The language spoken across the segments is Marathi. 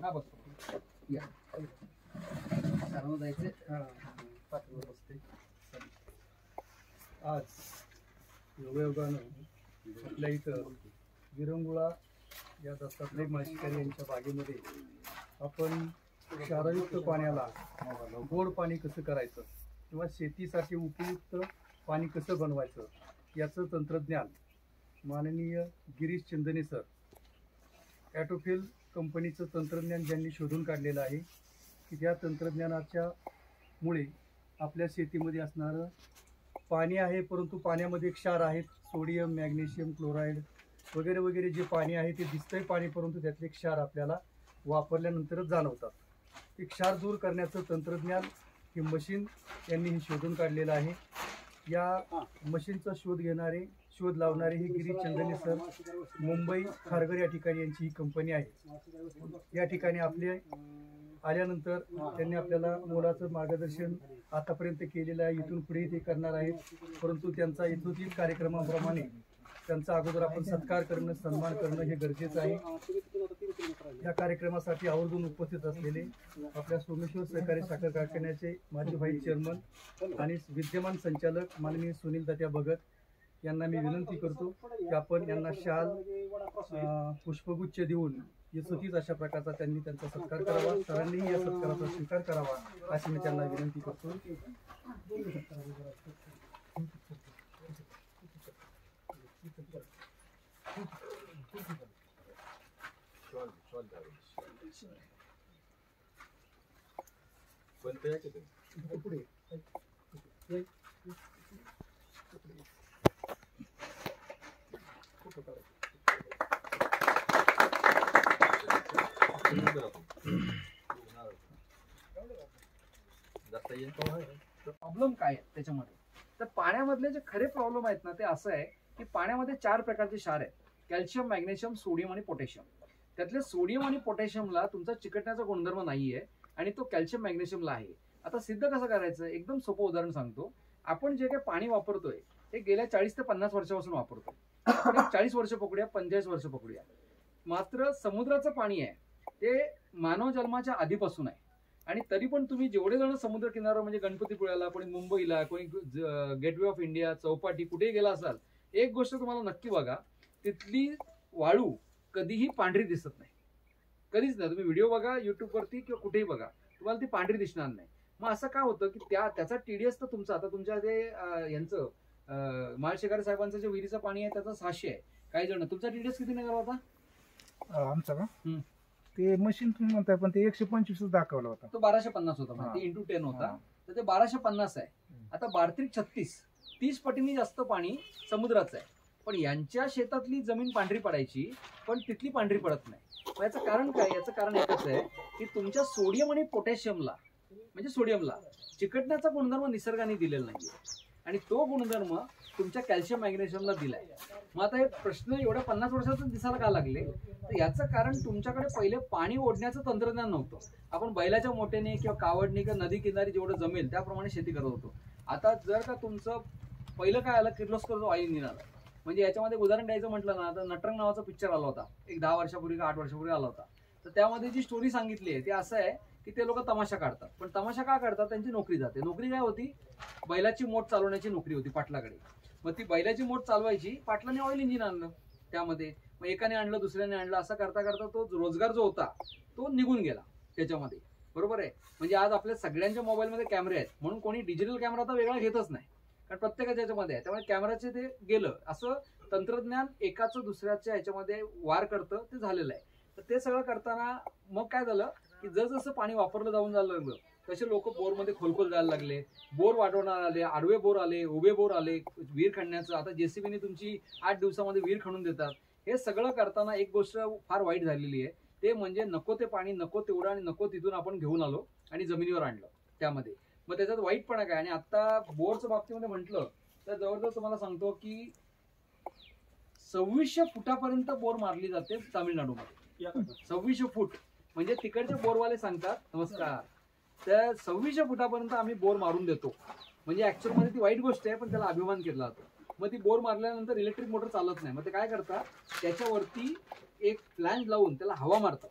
हा बघतो या सर्व जायचे पाठीवर बसते. आज योगायोगानं आपल्या इथं विरंगुळा या दत्तात्रय माशिकारी यांच्या बागेमध्ये आपण क्षारयुक्त पाण्याला गोड पाणी कसं करायचं किंवा शेतीसाठी उपयुक्त पाणी कसं बनवायचं याचं तंत्रज्ञान माननीय गिरीश चंदने सर ॲटोफिल कंपनीचं तंत्रज्ञान ज्यांनी शोधून काढलेलं आहे की ज्या तंत्रज्ञानाच्या मुळे आपल्या शेतीमध्ये असणारं पाणी आहे परंतु पाण्यामध्ये क्षार आहेत, सोडियम, मॅग्नेशियम, क्लोराईड वगैरे वगैरे जे पाणी आहे ते दिसतंय पाणी परंतु त्यातले क्षार आपल्याला वापरल्यानंतरच जाणवतात. ते क्षार दूर करण्याचं तंत्रज्ञान हे मशीन यांनी हे शोधून काढलेलं आहे. या मशीनचा शोध लावणारे हे गिरीश चंदने सर मुंबई खारघर या ठिकाणी यांची ही कंपनी आहे. या ठिकाणी आपले आल्यानंतर त्यांनी आपल्याला मोलाचं मार्गदर्शन आतापर्यंत केलेलं आहे. इथून पुढे ते करणार आहेत. परंतु त्यांचा यथोचित कार्यक्रमाप्रमाणे त्यांचा अगोदर आपण सत्कार करणं, सन्मान करणं हे गरजेचं आहे. या कार्यक्रमासाठी आवर्जून उपस्थित असलेले आपल्या सोमेश्वर सहकारी साखर कारखान्याचे माजी व्हाईस चेअरमन आणि विद्यमान संचालक माननीय सुनील तात्या भगत यांना मी विनंती करतो की आपण यांना शाल, पुष्पगुच्छ देऊन यथोचित अशा प्रकारचा त्यांनी त्यांचा सत्कार करावा. सरांनीही या सत्काराचा स्वीकार करावा अशी मी त्यांना विनंती करतो. प्रॉब्लेम काय आहे त्याच्यामध्ये, तर पाण्यामधले जे खरे प्रॉब्लेम आहेत ना ते असं आहे की पाण्यामध्ये 4 प्रकारचे क्षार आहेत: कॅल्शियम, मॅग्नेशियम, सोडियम आणि पोटॅशियम. त्यातले सोडियम आणि पोटॅशियमला तुमचा चिकटण्याचा गुणधर्म नाहीये आणि तो कॅल्शियम मॅग्नेशियमला आहे. आता सिद्ध कसं करायचं, एकदम सोपं उदाहरण सांगतो. आपण जे काही पाणी वापरतोय ते गेल्या 40 ते 50 वर्षापासून वापरतोय. आपण 40 वर्ष पकडूया, 45 वर्ष पकडूया. मात्र समुद्राचं पाणी आहे ते मानव जन्माच्या आधीपासून आहे आणि तरी पण तुम्ही जेवढे जण समुद्र किनारा म्हणजे गणपतीपुळ्याला, कोणी मुंबईला, कोणी गेटवे ऑफ इंडिया, चौपाटी कुठेही गेला असाल, एक गोष्ट तुम्हाला नक्की बघा, तिथली वाळू कधीही पांढरी दिसत नाही, कधीच नाही. तुम्ही व्हिडिओ बघा युट्यूबवरती किंवा कुठेही बघा, तुम्हाला ती पांढरी दिसणार नाही. मग असं काय होतं की त्याचा टीडीएस तर तुमचा, आता तुमच्या जे यांचं माळशेखारे साहेबांचं जे विहिरीचं पाणी आहे त्याचा 600 आहे. काही जण, तुमचा टीडीएस किती निघाला होता? आमचा का ते मशीन तुम्ही म्हणताय पण ते 125 दाखवला होता. तो 1250 होता, म्हणजे इंटू 10 होता, तर ते 1250 आहे. आता 12×36 30 पटींनी जास्त पाणी समुद्राचं आहे. पण यांच्या शेतातली जमीन पांढरी पडायची पण तिथली पांढरी पडत नाही. याचं कारण काय? याचं कारण एकच आहे की तुमच्या सोडियम आणि पोटॅशियमला, म्हणजे सोडियमला चिकटण्याचा गुणधर्म निसर्गाने दिलेला नाहीये आणि तो गुणधर्म तुमच्या कॅल्शियम मॅग्नेशियमला दिलाय. मग आता हे प्रश्न एवढ्या 50 वर्षातच दिसायला का लागले, तर याचं कारण तुमच्याकडे पहिले पाणी ओढण्याचं तंत्रज्ञान नव्हतं. आपण बैलाच्या मोठ्याने किंवा कावडने किंवा नदी किनारी जेवढं जमेल त्याप्रमाणे शेती करत होतो. आता जर का तुमचं पहिलं काय आलं, किर्लोस्कर ऑइल इंजिन आलं. म्हणजे याच्यामध्ये उदाहरण द्यायचं म्हटलं ना, तर नटरंग नावाचा पिक्चर आला होता एक 10 वर्षापूर्वी का 8 वर्षापूर्वी आला होता. तर त्यामध्ये जी स्टोरी सांगितली आहे ते असं आहे की ते लोक तमाशा काढतात. पण तमाशा का काढतात? त्यांची नोकरी जाते. नोकरी काय होती? बैलाची मोट चालवण्याची नोकरी होती पाटलाकडे. मग ती बैलाची मोट चालवायची, पाटलाने ऑइल इंजिन आणलं त्यामध्ये, मग एकाने आणलं, दुसऱ्याने आणलं, असं करता करता तो रोजगार जो होता तो निघून गेला त्याच्यामध्ये. बरोबर आहे. म्हणजे आज आपल्या सगळ्यांच्या मोबाईलमध्ये कॅमेरे आहेत म्हणून कोणी डिजिटल कॅमेरा तर वेगळा घेतच नाही, कारण प्रत्येकाच्या याच्यामध्ये आहे. त्यामुळे कॅमेराचे ते गेलं, असं तंत्रज्ञान एकाचं दुसऱ्याच्या ह्याच्यामध्ये वार करतं ते झालेलं आहे. तर ते सगळं करताना मग काय झालं की जसं पाणी वापरलं जाऊन जायला लागलं तसे लोक बोरमध्ये खोलखोल जायला लागले. बोर वाढवणार आले, आडवे बोर आले, उभे बोर आले, विहीर खणण्याचं. आता जेसीबीने तुमची 8 दिवसामध्ये विहीर खणून देतात. हे सगळं करताना एक गोष्ट फार वाईट झालेली आहे, ते म्हणजे नको ते पाणी नको तेवढं आणि नको तिथून आपण घेऊन आलो आणि जमिनीवर आणलं त्यामध्ये. मग त्याच्यात वाईटपणा काय? आणि आता बोरच्या बाबतीमध्ये म्हटलं तर जवळजवळ तुम्हाला सांगतो की 2600 फुटापर्यंत बोर मारली जाते तामिळनाडूमध्ये. 2600 फूट म्हणजे तिकडचे बोरवाले सांगतात, नमस्कार, तर 2600 फुटापर्यंत आम्ही बोर मारून देतो. म्हणजे ऍक्च्युअल मध्ये ती वाईट गोष्ट आहे पण त्याला अभिमान केला जातो. मग ती बोर मारल्यानंतर इलेक्ट्रिक मोटर चालत नाही. मग ते काय करतात, त्याच्यावरती एक फ्लॅंज लावून त्याला हवा मारतात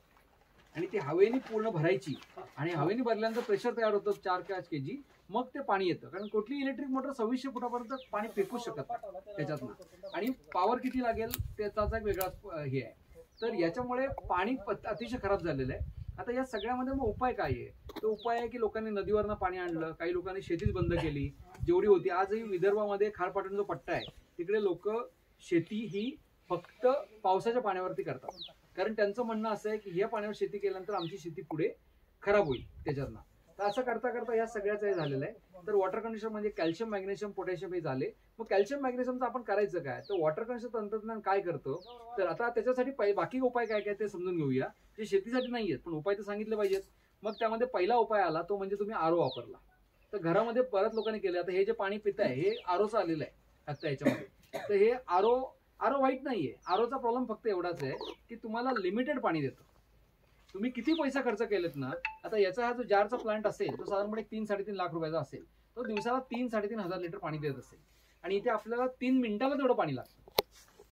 आणि ती हवेने पूर्ण भरायची आणि हवेने भरल्यानंतर प्रेशर तयार होतं 4-5 kg, मग ते पाणी येतं. कारण कुठली इलेक्ट्रिक मोटर 2600 फुटापर्यंत पाणी फेकू शकत नाही त्याच्यातनं. आणि पॉवर किती लागेल त्याचा एक वेगळा हे आहे. तर याच्यामुळे पाणी अतिशय खराब झालेलं आहे. आता या सगळ्यामध्ये मग उपाय काय आहे? तो उपाय आहे की लोकांनी नदीवरनं पाणी आणलं, काही लोकांनी शेतीच बंद केली जेवढी होती. आजही विदर्भामध्ये खारपाटण जो पट्टा आहे तिकडे लोक शेती ही फक्त पावसाच्या पाण्यावरती करतात. कारण त्यांचं म्हणणं असं आहे की या पाण्यावर शेती केल्यानंतर आमची शेती पुढे खराब होईल त्याच्यातनं. तर असं करता करता या सगळ्याच हे झालेलं आहे. तर वॉटर कंडिशन म्हणजे कॅल्शियम, मॅग्नेशियम, पोटॅशियम हे झाले. मग कॅल्शियम मॅग्नेशियमचं आपण करायचं काय? तर वॉटर कंडिशन तंत्रज्ञान काय करतं? तर आता त्याच्यासाठी बाकी उपाय काय काय ते समजून घेऊया, जे शेतीसाठी नाही आहेत पण उपाय तर सांगितले पाहिजेत. मग त्यामध्ये पहिला उपाय आला तो म्हणजे तुम्ही आरो वापरला. तर घरामध्ये बऱ्याच लोकांनी केलं. आता हे जे पाणी पिताय हे आरोचं आलेलं आहे आता याच्यामध्ये. तर हे आरो वाईट नाहीये. आरोचा प्रॉब्लेम फक्त एवढाच आहे की तुम्हाला लिमिटेड पाणी देतं. तुम्ही किती पैसा खर्च केलेत ना, आता याचा हा जो जारचा प्लांट असेल तो साधारणपणे 3-3.5 लाख रुपयाचा असेल. तो दिवसाला 3-3.5 हजार लिटर पाणी देत असेल आणि इथे आपल्याला 3 मिनिटाला तेवढं पाणी लागतं.